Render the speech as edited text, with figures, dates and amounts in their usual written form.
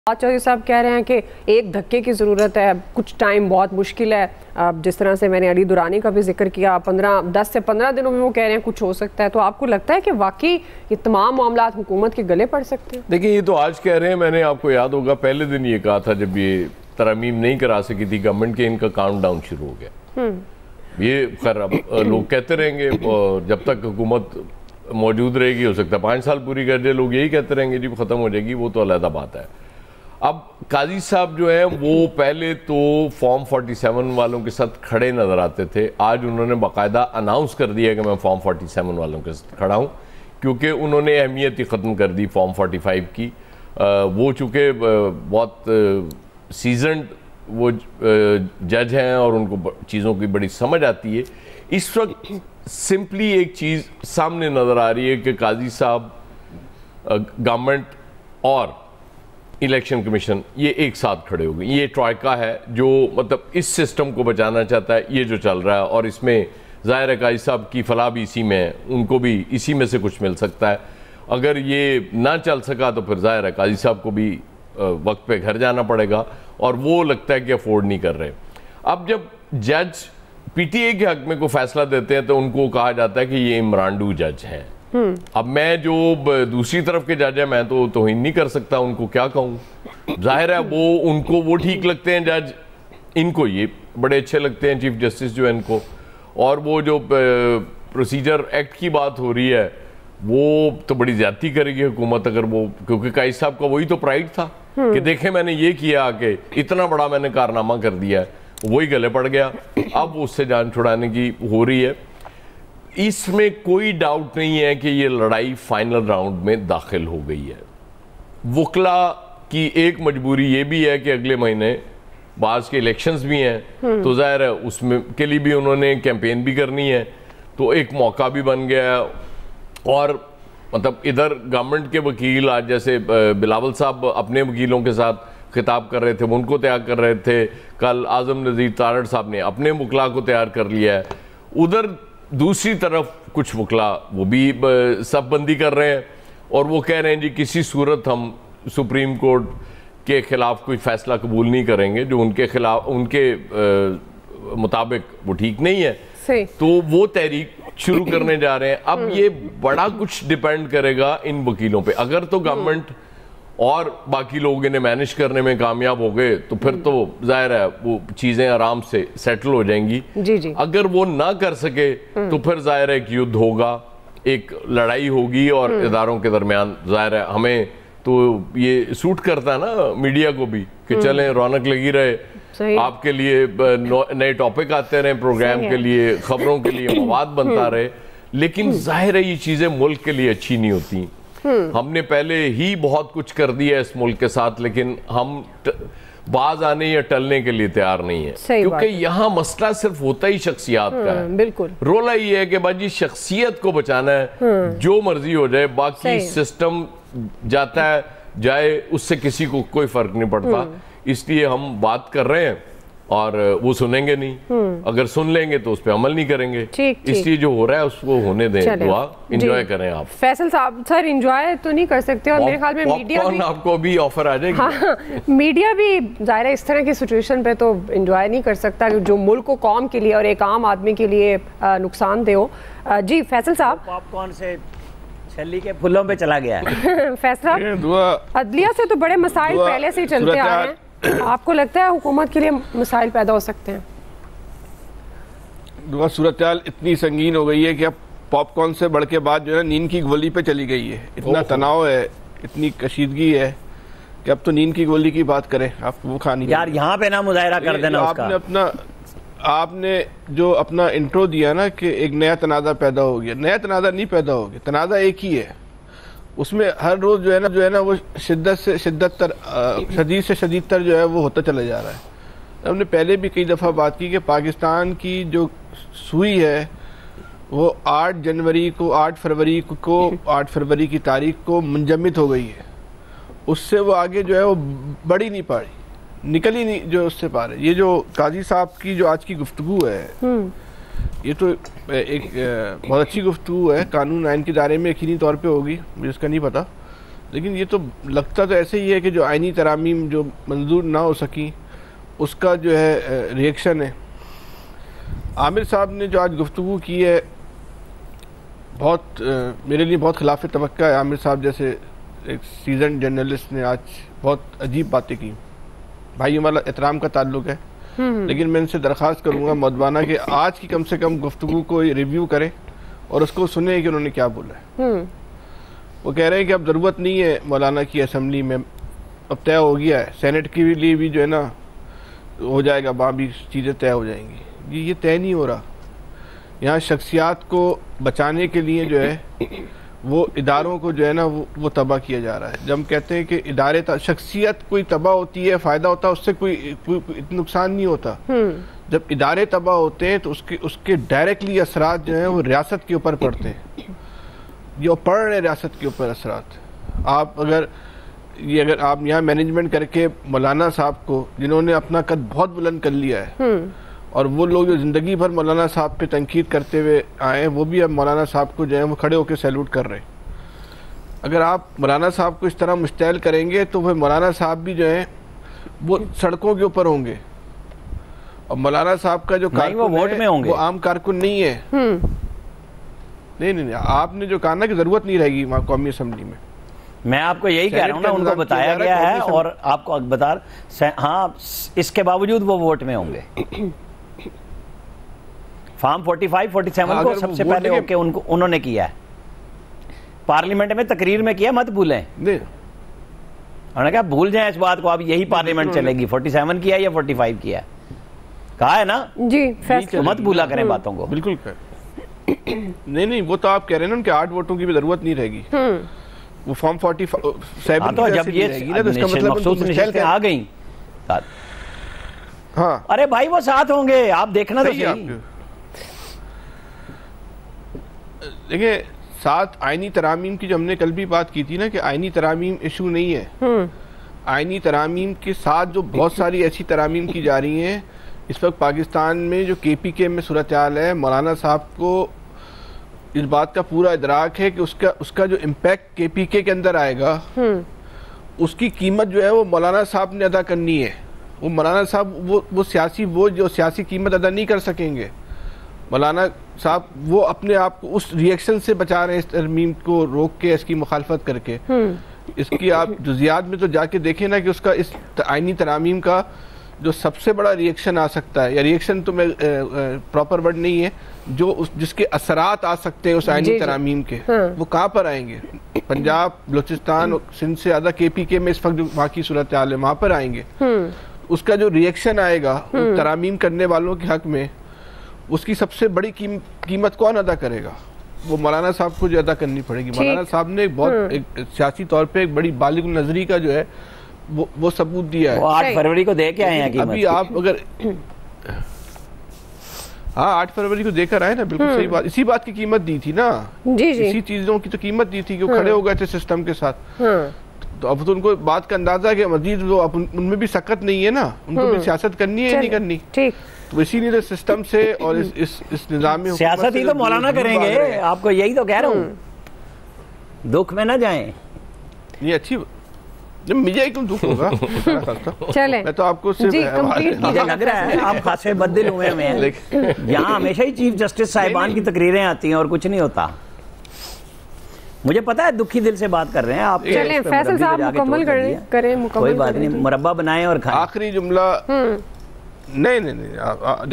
चौधरी साहब कह रहे हैं कि एक धक्के की ज़रूरत है, कुछ टाइम बहुत मुश्किल है। जिस तरह से मैंने अली दुरानी का भी जिक्र किया, 10 से 15 दिनों में वो कह रहे हैं कुछ हो सकता है। तो आपको लगता है कि वाकई ये तमाम मामला हुकूमत के गले पड़ सकते हैं? देखिए, ये तो आज कह रहे हैं, मैंने आपको याद होगा पहले दिन ये कहा था जब ये तरमीम नहीं करा सकी थी गवर्नमेंट के, इनका काउंटडाउन शुरू हो गया। ये खैर अब लोग कहते रहेंगे और जब तक हुकूमत मौजूद रहेगी, हो सकता है 5 साल पूरी कर दे, लोग यही कहते रहेंगे जी ख़त्म हो जाएगी, वो तो अलग बात है। अब काजी साहब जो है वो पहले तो फॉर्म 47 वालों के साथ खड़े नज़र आते थे। आज उन्होंने बाकायदा अनाउंस कर दिया कि मैं फॉर्म 47 वालों के साथ खड़ा हूँ, क्योंकि उन्होंने अहमियत ही ख़त्म कर दी फॉर्म 45 की। वो चूँकि बहुत सीजनड वो जज हैं और उनको चीज़ों की बड़ी समझ आती है। इस वक्त सिंपली एक चीज़ सामने नज़र आ रही है कि काजी साहब, गवर्नमेंट और इलेक्शन कमीशन ये एक साथ खड़े हो गए। ये ट्राइका है जो मतलब इस सिस्टम को बचाना चाहता है, ये जो चल रहा है। और इसमें ज़ाहिर है काजी साहब की फलाह भी इसी में है, उनको भी इसी में से कुछ मिल सकता है। अगर ये ना चल सका तो फिर ज़ाहिर है काजी साहब को भी वक्त पे घर जाना पड़ेगा, और वो लगता है कि अफोर्ड नहीं कर रहे। अब जब जज पीटीए के हक में कोई फैसला देते हैं तो उनको कहा जाता है कि ये इमरानडू जज हैं। अब मैं जो दूसरी तरफ के जज है, मैं तो तौहीन नहीं कर सकता, उनको क्या कहूँ। जाहिर है वो उनको वो ठीक लगते हैं जज, इनको ये बड़े अच्छे लगते हैं चीफ जस्टिस जो है इनको। और वो जो प्रोसीजर एक्ट की बात हो रही है वो तो बड़ी ज्यादती करेगी हुकूमत अगर वो, क्योंकि काजी साहब का वही तो प्राइड था कि देखें मैंने ये किया कि इतना बड़ा मैंने कारनामा कर दिया है, वही गले पड़ गया। अब उससे जान छुड़ाने की हो रही है। इसमें कोई डाउट नहीं है कि ये लड़ाई फाइनल राउंड में दाखिल हो गई है। वकला की एक मजबूरी ये भी है कि अगले महीने बाज़ के इलेक्शंस भी हैं, तो ज़ाहिर है उसमें के लिए भी उन्होंने कैंपेन भी करनी है, तो एक मौका भी बन गया है। और मतलब इधर गवर्नमेंट के वकील आज जैसे बिलावल साहब अपने वकीलों के साथ खिताब कर रहे थे, वो उनको तैयार कर रहे थे। कल आज़म नज़ीर तारड़ साहब ने अपने वकला को तैयार कर लिया है। उधर दूसरी तरफ कुछ वकला वो भी सब बंदी कर रहे हैं और वो कह रहे हैं जी किसी सूरत हम सुप्रीम कोर्ट के खिलाफ कोई फैसला कबूल नहीं करेंगे जो उनके खिलाफ, उनके मुताबिक वो ठीक नहीं है। तो वो तहरीक शुरू करने जा रहे हैं। अब ये बड़ा कुछ डिपेंड करेगा इन वकीलों पे। अगर तो गवर्नमेंट और बाकी लोग इन्हें मैनेज करने में कामयाब हो गए तो फिर तो जाहिर है वो चीज़ें आराम से सेटल हो जाएंगी। जी। अगर वो ना कर सके तो फिर जाहिर है एक युद्ध होगा, एक लड़ाई होगी और इदारों के दरमियान। जाहिर है हमें तो ये सूट करता है ना मीडिया को भी कि चलें रौनक लगी रहे, आपके लिए नए टॉपिक आते रहे, प्रोग्राम के लिए, खबरों के लिए मवाद बनता रहे। लेकिन जाहिर है ये चीज़ें मुल्क के लिए अच्छी नहीं होती। हमने पहले ही बहुत कुछ कर दिया है इस मुल्क के साथ, लेकिन हम बाज आने या टलने के लिए तैयार नहीं है, क्योंकि यहाँ मसला सिर्फ होता ही शख्सियत का है। बिल्कुल रोला ये है कि बाजी शख्सियत को बचाना है, जो मर्जी हो जाए, बाकी सिस्टम जाता है जाए, उससे किसी को कोई फर्क नहीं पड़ता। इसलिए हम बात कर रहे हैं और वो सुनेंगे नहीं, अगर सुन लेंगे तो उस पर अमल नहीं करेंगे। इसलिए जो हो रहा है उसको होने दें, दुआ एंजॉय करें। आप फैसल साहब सर एंजॉय तो नहीं कर सकते, और मेरे ख्याल में मीडिया भी आपको भी ऑफर आ जाएगी। हाँ, मीडिया भी जाहिर है इस तरह की सिचुएशन पे तो एंजॉय नहीं कर सकता जो मुल्क को, कौम के लिए और एक आम आदमी के लिए नुकसानदेह हो। जी फैसल साहब, पॉपकॉर्न से छल्ली के फूलों पे चला गया है। फैसला अदलिया से तो बड़े मसाइल पहले से ही चलते आ रहे हैं, आपको लगता है हुकूमत के लिए मसाइल पैदा हो सकते हैं? दुआ सूरत इतनी संगीन हो गई है कि अब पॉपकॉर्न से बढ़ के बाद जो है नींद की गोली पे चली गई है। इतना तनाव है, इतनी कशीदगी है कि अब तो नींद की गोली की बात करें, आप वो खानी यार यहाँ पे ना मुजाहिरा कर देना उसका। आपने जो अपना इंट्रो दिया ना कि एक नया तनाज़ा पैदा हो गया, नया तनाज़ा नहीं पैदा हो गया, तनाज़ा एक ही है। उसमें हर रोज़ जो है ना वो शिद्दत से शिद्दत तर, शदीद से शदीद तर जो है वो होता चला जा रहा है। हमने पहले भी कई दफ़ा बात की कि पाकिस्तान की जो सुई है वो 8 जनवरी को 8 फरवरी की तारीख को मुंजमद हो गई है। उससे वो आगे जो है वो बढ़ ही नहीं पा रही, निकल ही नहीं जो उससे पा रहे। ये जो काजी साहब की जो आज की गुफ्तगू है ये तो एक बहुत अच्छी गुफ्तगू है, कानून आइन के दायरे में यकीनी तौर पे होगी, मुझे इसका नहीं पता, लेकिन ये तो लगता तो ऐसे ही है कि जो आईनी तरामीम जो मंजूर ना हो सकी उसका जो है रिएक्शन है। आमिर साहब ने जो आज गुफ्तगू की है बहुत मेरे लिए बहुत खिलाफ तवक्का है। आमिर साहब जैसे एक सीजन जर्नलिस्ट ने आज बहुत अजीब बातें की। भाई हमारा एहतराम का ताल्लुक है, लेकिन मैं इनसे दरख्वास्त करूँगा मौदवाना कि आज की कम से कम गुफ्तगू को रिव्यू करें और उसको सुने कि उन्होंने क्या बोला है। वो कह रहे हैं कि अब ज़रूरत नहीं है मौलाना की असम्बली में, अब तय हो गया है, सेनेट के लिए भी जो है ना हो जाएगा, वहाँ भी चीज़ें तय हो जाएंगी। ये तय नहीं हो रहा। यहाँ शख्सियात को बचाने के लिए जो है वो इदारों को जो है ना वो तबाह किया जा रहा है। जब हम कहते हैं कि इदारे शख्सियत कोई तबाह होती है, फ़ायदा होता है, उससे कोई नुकसान नहीं होता। जब इदारे तबाह होते हैं तो उसके डायरेक्टली असरात जो हैं वो रियासत के ऊपर पड़ते हैं। ये पड़ रहे रियासत के ऊपर असरात। आप अगर आप यहाँ मैनेजमेंट करके मौलाना साहब को, जिन्होंने अपना कद बहुत बुलंद कर लिया है, और वो लोग जो ज़िंदगी भर मौलाना साहब पे तनकीद करते हुए आए हैं, वो भी अब मौलाना साहब को जो है वो खड़े होकर सैल्यूट कर रहे हैं। अगर आप मौलाना साहब को इस तरह मुश्तैल करेंगे तो फिर मौलाना साहब भी जो है वो सड़कों के ऊपर होंगे। और मौलाना साहब का जो कारकुन वोट में होंगे, वो आम कारकुन नहीं है। नहीं, आपने जो कहा ना कि ज़रूरत नहीं रहेगी वहाँ कौमी असम्बली में, मैं आपको यही कह रहा हूँ ना, उनको बताया गया है और आपको बता, हाँ इसके बावजूद वो वोट में होंगे। फॉर्म 45, 47 को सबसे पहले होके उन्होंने किया है, पार्लियामेंट में तकरीर में किया, मत भूलें। उन्होंने कहा भूल जाएं इस बात को, अब यही पार्लियामेंट चलेगी। 47 किया या 45 किया, कहा है ना जी, तो मत भूला करें बातों को। बिल्कुल नहीं, वो तो आप कह रहे हैं ना उनके 8 वोटों की भी जरूरत नहीं रहेगी। वो फॉर्म 47 तो जब ये ना, तो इसका मतलब आ गई। हाँ, अरे भाई वो साथ होंगे, आप देखना तो सही। देखिए, साथ आईनी तरामीम की जो हमने कल भी बात की थी ना कि आईनी तरामीम इशू नहीं है। आईनी तरामीम के साथ जो बहुत सारी ऐसी तरामीम की जा रही हैं इस वक्त पाकिस्तान में, जो KPK में सूरत हाल है, मौलाना साहब को इस बात का पूरा इदराक है कि उसका जो इम्पैक्ट KPK के अंदर आएगा, उसकी कीमत जो है वो मौलाना साहब ने अदा करनी है। वो मौलाना साहब वो जो सियासी कीमत अदा नहीं कर सकेंगे। मौलाना साहब वो अपने आप को उस रिएक्शन से बचा रहे हैं, इस तरमीम को रोक के, इसकी मुखालफत करके। इसकी आप जुजियात में तो जाके देखें ना कि उसका इस आईनी तरामीम का जो सबसे बड़ा रिएक्शन आ सकता है, या रिएक्शन तो मैं प्रॉपर वर्ड नहीं है, जो जिसके असरात आ सकते हैं उस आईनी तरामीम के, वो कहाँ पर आएंगे? पंजाब, बलूचिस्तान, सिंध से ज़्यादा KPK में इस वक्त जो वहाँ की सूरत हाल है वहाँ पर आएंगे। उसका जो रिएक्शन आएगा तरामीम करने वालों के हक में, उसकी सबसे बड़ी कीमत कौन अदा करेगा? वो मौलाना साहब को जो अदा करनी पड़ेगी। मौलाना साहब ने एक सियासी तौर पे एक बड़ी बालिग नजरी का जो है वो सबूत दिया है। वो 8 फरवरी को दे के आए हैं। अभी आप अगर 8 फरवरी को देकर आए ना, बिल्कुल सही बात, इसी बात की कीमत दी थी ना। इसी चीजों की तो कीमत दी थी कि वो खड़े हो गए थे सिस्टम के साथ। तो अब तो उनको बात का अंदाजा कि मजीद वो उनमें भी सकत नहीं है ना, उनको भी सियासत करनी है या नहीं करनी। ठीक, तो इसीलिए सिस्टम से और इस निज़ाम में सियासत ही तो मौलाना करेंगे। आपको यही तो कह रहा हूँ, दुख में ना जाएं। ये अच्छी मुझे क्यों दुख होगा? चले, मैं तो आपको मुझे लग रहा है आप खासे बददिल हुए हैं। यहाँ हमेशा ही चीफ जस्टिस साहिबान की तकरीरें आती हैं और कुछ नहीं होता। मुझे पता है दुखी दिल से बात कर रहे हैं आप। चलें, फैसल साहब मुकम्मल करें। कोई बात नहीं, मुरब्बा बनाएं और खाएं। आखिरी जुमला नहीं, देखिए